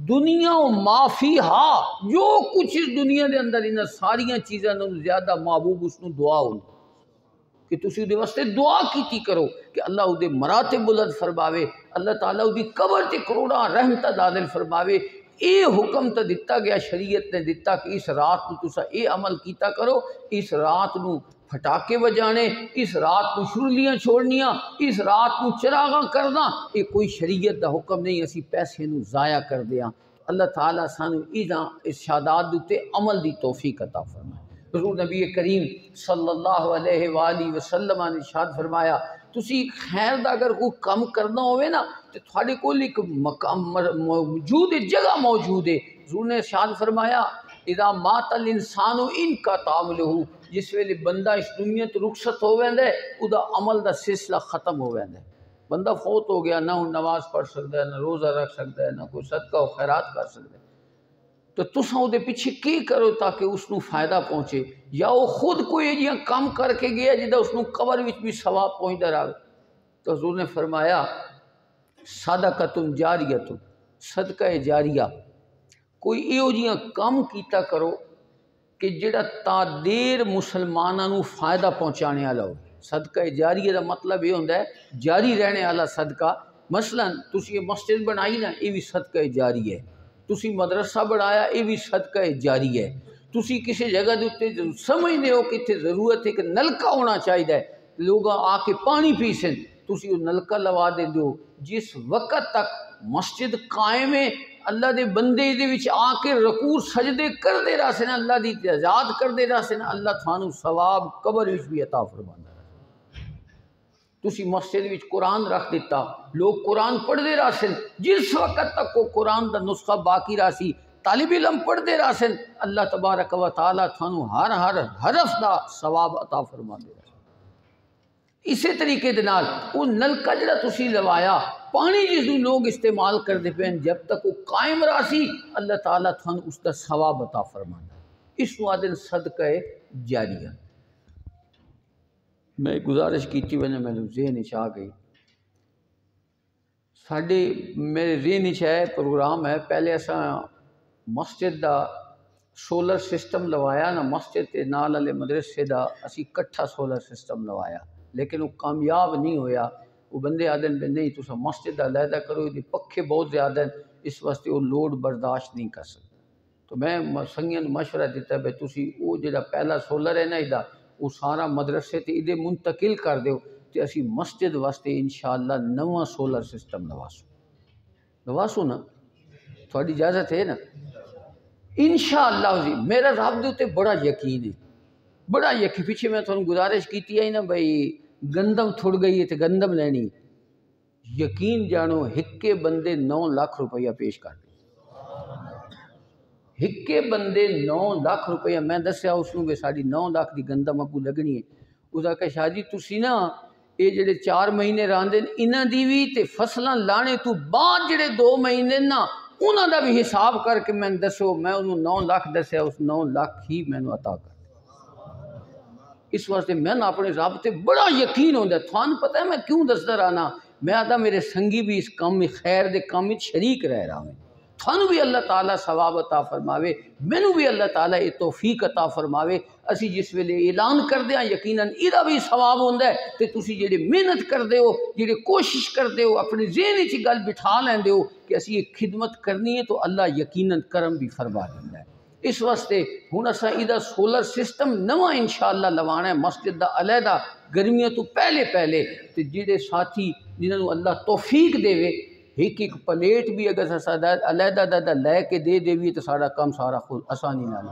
دنیا و معافی ہا، جو کچھ اس دنیا دے اندر انہاں ساریاں چیزاں نو زیادہ محبوب اس نو دعا ہوندی کہ تسی دے واسطے دعا کیتی کرو کہ اللہ دے مراتب بلند فرماوے، اللہ تعالیٰ دی قبر تے کروڑاں رحمت نازل فرماوے۔ اے حکم تا دتا گیا، شریعت نے دتا کہ اس رات نو تسا اے عمل کیتا کرو، اس رات نو پھٹاکے بجانے، اس رات نو شرلیاں چھوڑنیاں، اس رات نو چراغاں کرنا، یہ کوئی شریعت دا حکم نہیں، اسی پیسے نو ضائع کر دیاں۔ اللہ تعالیٰ سانو ایداں ارشادات تے عمل دی توفیق عطا فرمائے۔ حضور نبی کریم صلی اللہ علیہ وآلہ وسلم نے ارشاد فرمایا تسی خیر دا اگر کوئی کم کرنا ہوئے نا تو تھوڑے کول ایک مقام موجود ہے، جگہ موجود ہے۔ حضور نے ارشاد فرمایا اذا مات الانسان انقطع عملہ، جس ویلے بندہ اس دنیا تو رخصت ہو ویندا ہے او دا عمل دا سلسلہ ختم ہو ویندا ہے، بندہ فوت ہو گیا، نہ نماز پڑھ سکتا ہے، نہ روزہ رکھ سکتا ہے، نہ کوئی صدقہ و خیرات کر سکتا ہے، تو تساں او دے پیچھے کی کرو تاکہ اس نو فائدہ پہنچے، یا وہ خود کوئی جہاں کام کر کے گیا جدا اس نو قبر وچ بھی ثواب پہنچدا رہے۔ تو حضور نے فرمایا صدقۃ جاریۃ، صدقہ جاریہ، کوئی ایہو جہاں کام کیتا کرو کہ جڑا تا دیر مسلماناں نو فائدہ پہنچانے والا ہو۔ صدقہ جاریہ دا مطلب یہ ہوندا ہے جاری رہنے والا صدقہ، مثلا تسی یہ مسجد بنائی نا، یہ بھی صدقہ جاری ہے، تسی مدرسہ بنایا، یہ بھی صدقہ جاری ہے، تسی کسی جگہ دے اتنے سمجھتے ہو کہ اتنے ضرورت ہے کہ نلکا ہونا چاہیے، لوگ آ کے پانی پی سن، تسی وہ نلکا لوا دے دو۔ جس وقت تک مسجد قائم ہے اللہ دے بندے دے وچ آ کے رکوع سجدے کر دے رہا سن، اللہ دی اطاعت کر دے رہا سن، اللہ تھانو ثواب قبر وچ بھی عطا فرماندا۔ تسی مسجد وچ قرآن رکھ دیتا، لوگ قرآن پڑھ دے رہا سن، جس وقت تک وہ قرآن دا نسخہ باقی رہا سی طالب علم پڑھ دے رہا سن، اللہ تبارک و تعالی تھانو ہر حرف دا ثواب عطا فرما دے رہا۔ اسی طریقے دے نال وہ نلکا جڑا تسی لوایا، پانی جس نوں لوگ استعمال کرتے پے جب تک وہ قائم رہا سی، اللہ تعالیٰ تھانو اس دا ثواب عطا فرماندا۔ اس نوں آدن صدقہ جاریہ۔ میں گزارش کیتی وجہ میں ذہن وچ آ گئی، ساڈے میرے ذہن وچ ہے پروگرام ہے، پہلے اساں مسجد دا سولر سسٹم لوایا نا، مسجد تے نال والے مدرسے دا اسی کٹھا سولر سسٹم لوایا، لیکن وہ کامیاب نہیں ہویا۔ وہ بندے آدن بھی نہیں تسا مسجد دا علیحدہ کرو، یہ پکھے بہت زیادہ ہیں، اس واسطے وہ لوڈ برداشت نہیں کر سکتے۔ تو میں سنگیاں نوں مشورہ دیتا ہے تسی وہ جڑا پہلا سولر ہے نا ادھا وہ سارا مدرسے تے ادھے منتقل کر دیو تے اسی مسجد واسطے انشاءاللہ نواں سولر سسٹم لواسو نا، تھوڑی اجازت ہے نا؟ انشاءاللہ جی میرا رب دے تے بڑا یقین ہے، بڑا یقین۔ پیچھے میں تھوڑا گزارش کیتی ہے نا بھائی گندم تھڑ گئی ہے تے گندم لینی، یقین جانو ہکے بندے 9 لاکھ روپیہ پیش کر دے، ہکے بندے 9 لاکھ روپیہ۔ میں دسیا اس نوں کہ ساڈی 9 لاکھ دی گندم اگوں لگنی ہے، اس آکھیا شاہ جی تسی نا یہ جڑے 4 مہینے راندے انہاں دی وی تے فصلاں لانے تو بعد جڑے 2 مہینے نا انہاں دا بھی حساب کر کے میں دسو، میں انہوں 9 لاکھ دسیا، اس 9 لاکھ ہی میں نے عطا کر۔ اس واسطے میں اپنے رب تے بڑا یقین ہوندا ہے۔ تھان پتہ ہے میں کیوں دسدا رہنا، میں آدھا میرے سنگی بھی اس کام میں خیر دے کام میں شریک رہ رہا ہوں، تھانو بھی اللہ تعالیٰ ثواب عطا فرماوے، مینوں بھی اللہ تعالیٰ یہ توفیق عطا فرماوے۔ اسی جس ویلے اعلان کر دیاں یقیناً ایدہ بھی ثواب ہوندا ہے تے تسی جڑے محنت کر دے ہو، جڑے کوشش کر دے ہو، اپنے ذہن وچ گل بٹھا لیندے ہو کہ اسی یہ خدمت کرنی ہے تو اللہ یقیناً کرم بھی فرما دیندا ہے۔ اس واسطے ہن اساں ایدہ سولر سسٹم نواں انشاءاللہ لوانا ہے مسجد دا علیحدہ گرمیاں تو پہلے تے جڑے ساتھی جنہوں اللہ توفیق دے وے ایک پلیٹ بھی اگر علیحدہ لے کے دے دیوی تو سارا کام سارا خود آسانی نال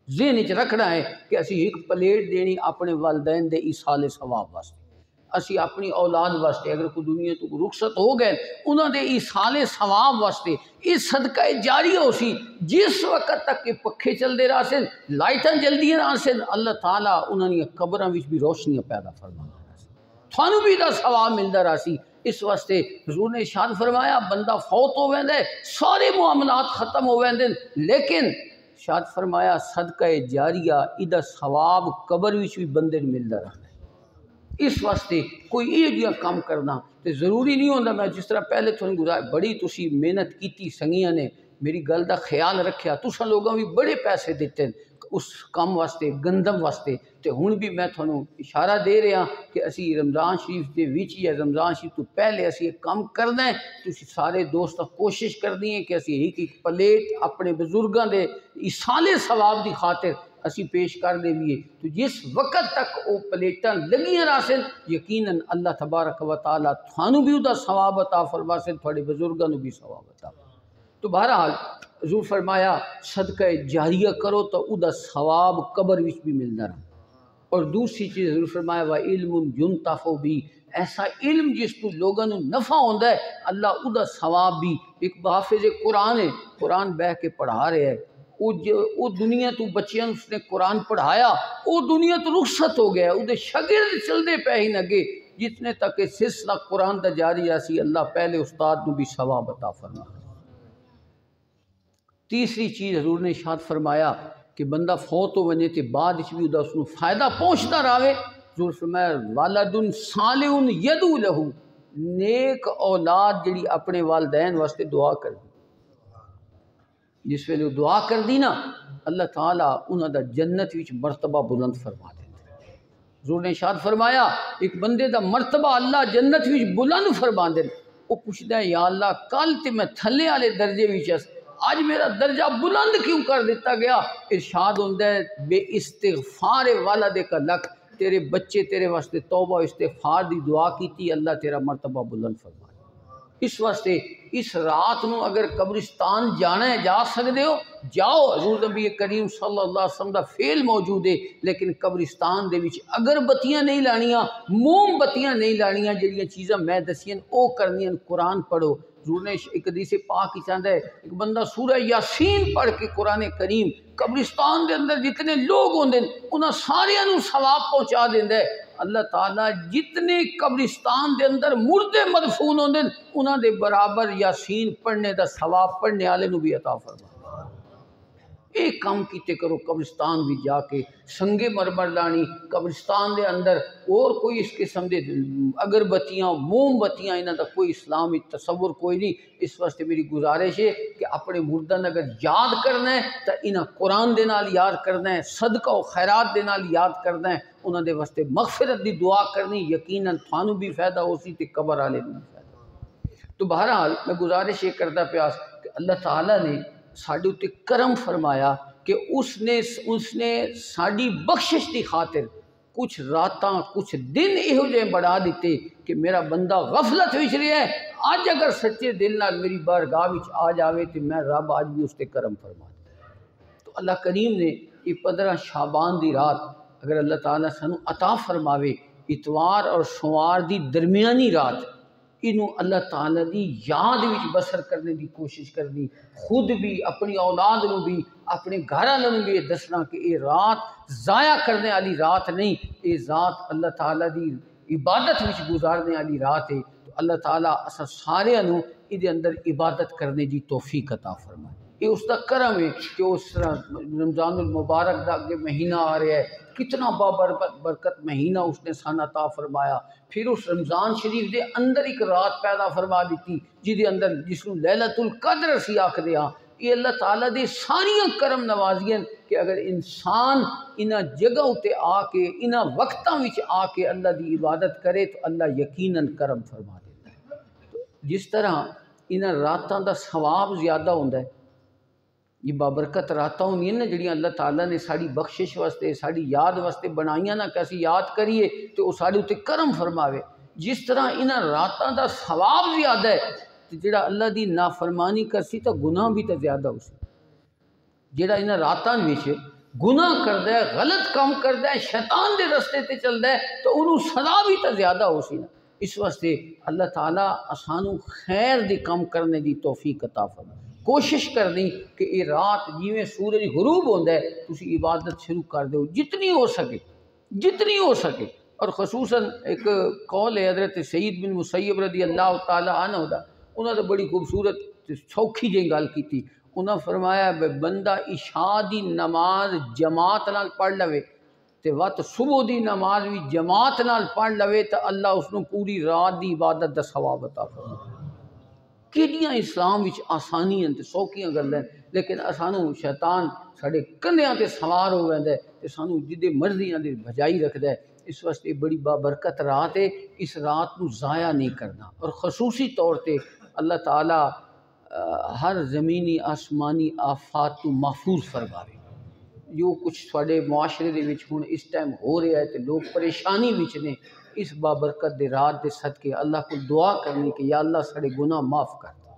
ذہن وچ رکھنا ہے کہ اسی ایک پلیٹ دینی اپنے والدین دے ایصال ثواب واسطے، اسی اپنی اولاد واسطے، اگر کوئی دنیا تو رخصت ہو گئے انہوں دے ایصال ثواب واسطے یہ صدقہ جاریہ ہو سی۔ جس وقت تک کہ پکھے چل دے رہا سن، لائٹاں جلدی رہا سن، اللہ تعالیٰ انہوں نے قبراں وچ بھی روشنیاں پیدا فرما رہا سی، تھانو بھی دا ثواب ملدا رہا سی۔ اس واسطے حضور نے ارشاد فرمایا بندہ فوت ہو ویندے سارے معاملات ختم ہو ویندے، لیکن ارشاد فرمایا صدقہ جاریہ ایدہ ثواب قبر وچ بھی بندے ملدا رہا۔ اس واسطے کوئی یہ جہاں کام کرنا تے ضروری نہیں ہوتا۔ میں جس طرح پہلے تھوڑی گزار بڑی تسی محنت کیتی، سنگیاں نے میری گل دا خیال رکھیا، تساں لوگوں بھی بڑے پیسے دیتے اس کام واسطے، گندم واسطے، تے ہن بھی میں تھانوں اشارہ دے رہا کہ اسی رمضان شریف دے وچ یا رمضان شریف تو پہلے اسی ایک کام کرنا ہے۔ تسی سارے دوست کوشش کرنی ہے کہ اسی ایک پلیٹ اپنے بزرگاں دے ایصال ثواب دی خاطر اسی پیش کر دے بھی، تو جس وقت تک وہ پلیٹاں لگیاں راسن یقیناً اللہ تبارک و تعالیٰ تھانوں بھی دا ثواب عطا فرماسن، تھوڑے بزرگاں نو بھی ثواب عطا۔ تو بہرحال حضور فرمایا صدقہ جاریہ کرو تو او دا ثواب قبر وچ بھی ملنا رہا۔ اور دوسری چیز حضور فرمایا وَعِلْمٌ يُنْتَفَعُ بِهِ، ایسا علم جس تو لوگوں نو نفع ہوندا ہے اللہ او دا ثواب بھی۔ ایک حافظ قرآن ہے، قرآن بہ کے پڑھا رہے ہے، وہ دنیا تو بچیاں اس نے قرآن پڑھایا، وہ دنیا تو رخصت ہو گیا، وہ شاگرد چلدے پہ ہی نگے جتنے تک کہ سلسلہ قرآن دا جاری آسی، اللہ پہلے استاد نو بھی ثواب عطا فرما۔ تیسری چیز حضور نے ارشاد فرمایا کہ بندہ فوت ہو ونے تے بعد وچ بھی اس نو فائدہ پہنچتا رہے۔ حضور فرمایا والد صالح یدعو لہ، نیک اولاد جڑی اپنے والدین واسطے دعا کر دی، جس ویلے دعا کر دی نا اللہ تعالیٰ انہاں دا جنت وچ مرتبہ بلند فرما دیتا۔ حضور نے ارشاد فرمایا ایک بندے دا مرتبہ اللہ جنت وچ بلند فرما دے، وہ پوچھدا ہے یا اللہ کل تے میں تھلے والے درجے وچ آج میرا درجہ بلند کیوں کر دیتا گیا؟ ارشاد ہوندہ ہے بے استغفار والدے کا لک، تیرے بچے تیرے واسطے توبہ استغفار دی دعا کی تھی، اللہ تیرا مرتبہ بلند فرمائے۔ اس واسطے اس رات نو اگر قبرستان جانا ہے جا سکتے ہو جاؤ، حضور نبی کریم صلی اللہ علیہ وسلم دا فعل موجود ہے، لیکن قبرستان دے وچ اگر بتیاں نہیں لانیاں، موم بتیاں نہیں لانیاں، جڑیاں چیزاں میں دسیاں او کرنیاں، قرآن پڑھو۔ حضور نے ایک حدیث پاک چاہتا ہے ایک بندہ سورہ یاسین پڑھ کے قرآن کریم قبرستان دے اندر جتنے لوگ ہوندے انہاں ساریاں نو ثواب پہنچا دیندا ہے۔ اللہ تعالیٰ جتنے قبرستان دے اندر مردے مدفون ہوندے انہاں دے برابر یاسین پڑھنے دا ثواب پڑھنے والے نو بھی عطا فرما۔ ایک کام کیتے کرو، قبرستان بھی جا کے سنگے مرمر لانی، قبرستان دے اندر اور کوئی اس قسم دے اگر بتیاں موم بتیاں انہاں دا کوئی اسلامی تصور کوئی نہیں۔ اس واسطے میری گزارش ہے کہ اپنے مردن اگر یاد کرنا ہے تو انہاں قرآن دے نال یاد کرنا ہے، صدقہ و خیرات دے نال یاد کرنا ہے، انہاں دے واسطے مغفرت دی دعا کرنی، یقیناً تھانوں بھی فائدہ ہو سی تے قبر والے نوں بھی فائدہ۔ تو بہرحال میں گزارش یہ کرتا پیاس کہ اللہ تعالیٰ نے ساڈے اُتے کرم فرمایا کہ اس نے ساڈی بخشش دی خاطر کچھ راتاں کچھ دن یہو جہے بڑھا دیتے کہ میرا بندہ غفلت وچ رہیا ہے، آج اگر سچے دل نال میری بارگاہ وچ آ جاوے تو میں رب آج بھی اس تے کرم فرما دے۔ تو اللہ کریم نے یہ 15 شعبان دی رات اگر اللہ تعالیٰ سانو عطا فرماوے، اتوار اور سوار دی درمیانی رات، انہوں اللہ تعالیٰ دی یاد وچ بسر کرنے دی کوشش کرنی، خود بھی اپنی اولاد نو بھی اپنے گھر والوں بھی یہ دسنا کہ یہ رات ضائع کرنے والی رات نہیں، یہ ذات اللہ تعالیٰ دی عبادت وچ گزارنے والی رات ہے۔ تو اللہ تعالیٰ اسا سارے نو ادھے اندر عبادت کرنے دی توفیق عطا فرمائے۔ یہ اس کا کرم ہے کہ اس طرح رمضان المبارک دا اگے مہینہ آ رہا ہے، کتنا برکت مہینہ اس نے سان عطا فرمایا۔ پھر اس رمضان شریف دے اندر ایک رات پیدا فرما دیتی جی اندر جس کو لیلۃ القدر اسی آکھدے ہاں۔ یہ اللہ تعالیٰ دے ساریاں کرم نوازیاں کہ اگر انسان انہاں جگہ اتے آ کے انہاں وقتاں وچ آ کے اللہ دی عبادت کرے تو اللہ یقیناً کرم فرما دیتا ہے۔ تو جس طرح انہاں راتاں دا ثواب زیادہ ہوندا ہے، یہ بابرکت راتاں ہونی ہیں نا جڑیاں اللہ تعالیٰ نے ساری بخشش واسطے ساری یاد واسطے بنائیاں نا کہ اسی یاد کریے تو وہ سارے اتنے کرم فرماوے۔ جس طرح انہاں راتاں دا ثواب زیادہ ہے تو جڑا اللہ دی نافرمانی کرسی تو گناہ بھی تو زیادہ ہو سی۔ جڑا انہاں راتاں وچ گناہ کردا ہے، غلط کام کردا ہے، شیطان دے رستے تے چلدا ہے تو انہوں سزا بھی تو زیادہ ہو سی نا۔ اس واسطے اللہ تعالیٰ اسانوں خیر دی کام کرنے دی توفیق عطا فرمائے۔ کوشش کرنی کہ یہ رات جیویں سورج غروب ہوتا ہے تسی عبادت شروع کر دو جتنی ہو سکے۔ اور خصوصاً ایک قول ہے حضرت سعید بن مسیب رضی اللہ تعالیٰ عنہ دا، انہوں نے بڑی خوبصورت سوکھی جہی گل کی، انہوں نے فرمایا بندہ عشاء دی نماز جماعت نال پڑھ لوے تے وقت صبح دی نماز بھی جماعت نال پڑھ لوے تو اللہ اس کو پوری رات دی عبادت دا ثواب عطا فرمائے۔ کیڑیاں اسلام وچ آسانیاں تے سوکھیاں گلاں لیکن سانوں شیطان ساڈے کندھیاں تے سوار ہو ویندا ہے تے سانوں جدے مرضیاں دے بھجائی رکھدا ہے۔ اس واسطے بڑی بابرکت رات ہے، اس رات کو ضائع نہیں کرنا۔ اور خصوصی طور تے اللہ تعالیٰ ہر زمینی آسمانی آفات تو محفوظ فرماوے۔ جو کچھ تھوڑے معاشرے دے وچ ہن اس ٹائم ہو رہا ہے تے لوگ پریشانی وچ نے، اس بابرکت دے رات دے صدقے اللہ کو دعا کرنی کہ یا اللہ ساڑے گناہ معاف کر دے،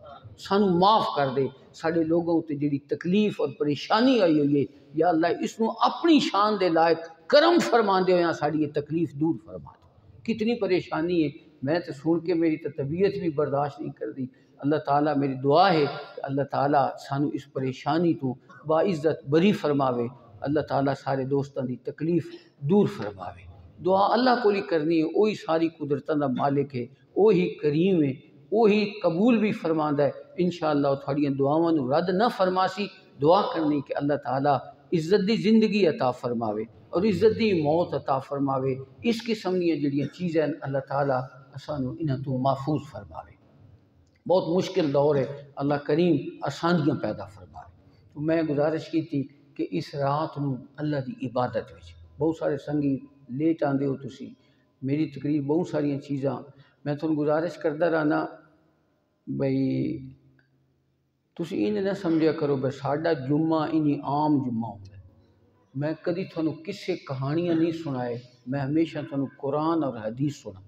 سانو معاف کر دے، ساڑے لوگوں تے جڑی تکلیف اور پریشانی آئی ہوئی ہے یا اللہ اس نو اپنی شان دے لائق کرم فرما دے ہویا ساڑی یہ تکلیف دور فرما دے۔ کتنی پریشانی ہے، میں تو سن کے میری تو طبیعت بھی برداشت نہیں کر دی۔ اللہ تعالیٰ میری دعا ہے کہ اللہ تعالیٰ سانو اس پریشانی تو باعزت بری فرماوے، اللہ تعالیٰ سارے دوستان دی تکلیف دور فرماوے۔ دعا اللہ کو لی کرنی ہے، وہی ساری قدرتوں دا مالک ہے، وہی کریم ہے، وہی قبول بھی فرماندا ہے۔ انشاءاللہ تھوڑیاں دعاواں نو رد نہ فرماسی، دعا کرنی کہ اللہ تعالیٰ عزت دی زندگی عطا فرماوے اور عزت دی موت عطا فرماوے۔ اس قسم دیاں جڑیاں چیزیں اللہ تعالیٰ اسانو انہاں تو محفوظ فرماوے۔ بہت مشکل دور ہے، اللہ کریم آسانیاں پیدا فرمائے۔ تو میں گزارش کی تھی کہ اس رات نو اللہ دی عبادت وچ بہت سارے سنگی لیٹ آندے ہو تسی، میری تقریر بہت ساریاں چیزاں میں تھوڑا گزارش کرتا رہنا بھئی تسی انہیں نہ سمجھا کرو بے ساڈا جمعہ انہی عام جمعہ ہوتا ہے۔ میں کدی تھانوں کسے کہانیاں نہیں سنائے، میں ہمیشہ تھانوں قرآن اور حدیث سنا۔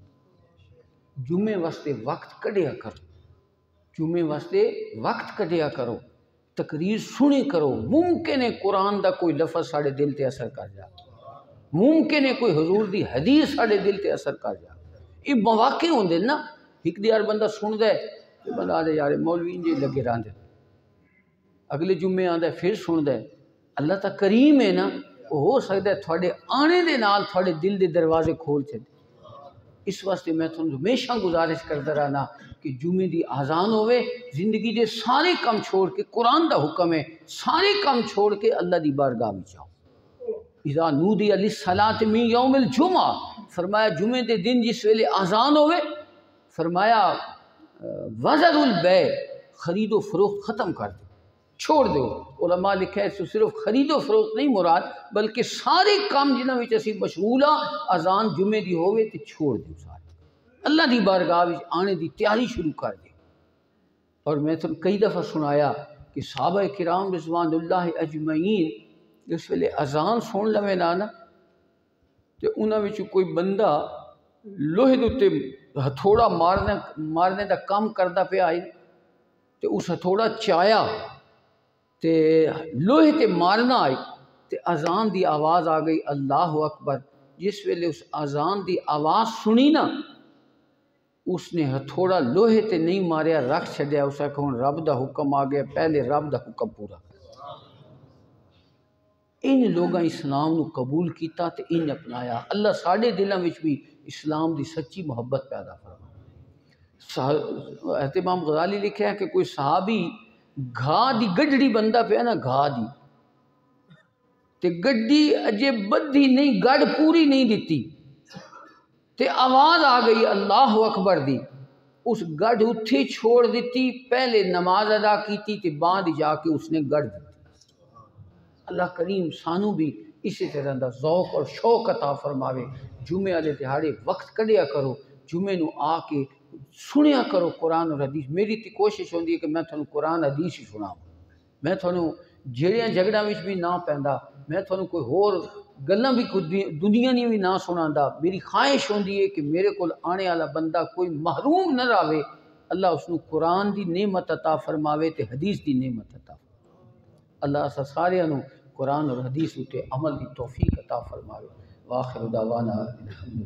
جمعے واسطے وقت کڈیا کرو، جمعے واسطے وقت کڈیا کرو، تقریر سنی کرو۔ ممکن ہے قرآن دا کوئی لفظ ساڑے دل تے اثر کر جا، ممکن ہے کوئی حضور دی حدیث ساڑے دل تے اثر کر جا۔ یہ مواقع ہوندے نا، ایک دیار بندہ سن دے تو بندہ آدھے یار مولوی انجے لگے راندے، اگلے جمعے آندہ پھر سن دے۔ اللہ تا کریم ہے نا، وہ ہو سکتا ہے تھوڑے آنے دے نال تھوڑے دل دے دروازے کھول چھے۔ اس واسطے میں تھوڑے ہمیشہ گزارش کرتا رہنا کہ جمعے دی آزان ہوئے، زندگی دے سارے کم چھوڑ کے، قرآن دا حکم ہے سارے کم چھوڑ کے اللہ دی بارگاہ میں جاؤ۔ اذا نودی للصلاۃ من یوم الجمعہ، فرمایا جمعے دے دن جس ویلے آزان ہوئے، فرمایا وذروا البیع، خرید و فروخت ختم کر دو، چھوڑ دو۔ علماء لکھا ہے تو صرف خرید و فروخت نہیں مراد، بلکہ سارے کام جنہاں وچ اسی مشغول ہاں، اذان جمعے دی ہوئے تے چھوڑ دو سارے، اللہ دی بارگاہ وچ آنے دی تیاری شروع کر دے۔ اور میں تو کئی دفعہ سنایا کہ صحابہ کرام رضوان اللہ اجمعین اس ویلے اذان سن لوے نا تے انہاں وچ کوئی بندہ لوہے دے تے ہتھوڑا مارنے دا کام کردا پیا آئی تے اس ہتھوڑا چایا تے لوہے تے مارنا آئی تے اذان دی آواز آ گئی اللہ اکبر۔ جس ویلے اس اذان دی آواز سنی نا، اس نے ہتھوڑا لوہے تے نہیں ماریا، رکھ چھڈیا، اس نے کہا رب دا حکم آ گیا، پہلے رب دا حکم پورا۔ ان لوگاں اسلام نو قبول کیتا تے ان اپنایا۔ اللہ ساڑھے دلاں وچ بھی اسلام دی سچی محبت پیدا فرما۔ حضرت امام غزالی لکھا ہے کہ کوئی صحابی گھا دی گڈڑی بندہ پہ نا، گھا دی تے گڈی اجے بدھی نہیں، گڑ پوری نہیں دیتی تے آواز آ گئی اللہ اکبر دی، اس گڑ اتھی چھوڑ دیتی، پہلے نماز ادا کیتی تے بعد جا کے اس نے گڑ دیتی۔ اللہ کریم سانو بھی اسی طرح دا ذوق اور شوق عطا فرماوے۔ جمعے والے دہاڑے وقت کڈیا کرو، جمعے نو آ کے سنیا کرو قرآن اور حدیث۔ میری تی کوشش ہوندی ہے کہ میں تھانوں قرآن حدیث ہی سناؤں، میں تھانوں جھیڑیاں جھگڑاں وچ بھی نہ پیندا، میں تھانوں کوئی ہور گلاں بھی دنیا نہیں بھی نہ سناندا۔ میری خواہش ہوندی ہے کہ میرے کول آنے والا بندہ کوئی محروم نہ رہے، اللہ اس نو قرآن دی نعمت عطا فرماوے تے حدیث دی نعمت عطا فرماوے۔ اللہ اسا سارے نو قرآن اور حدیث تے عمل دی توفیق عطا فرماوے۔ وآخر دعوانا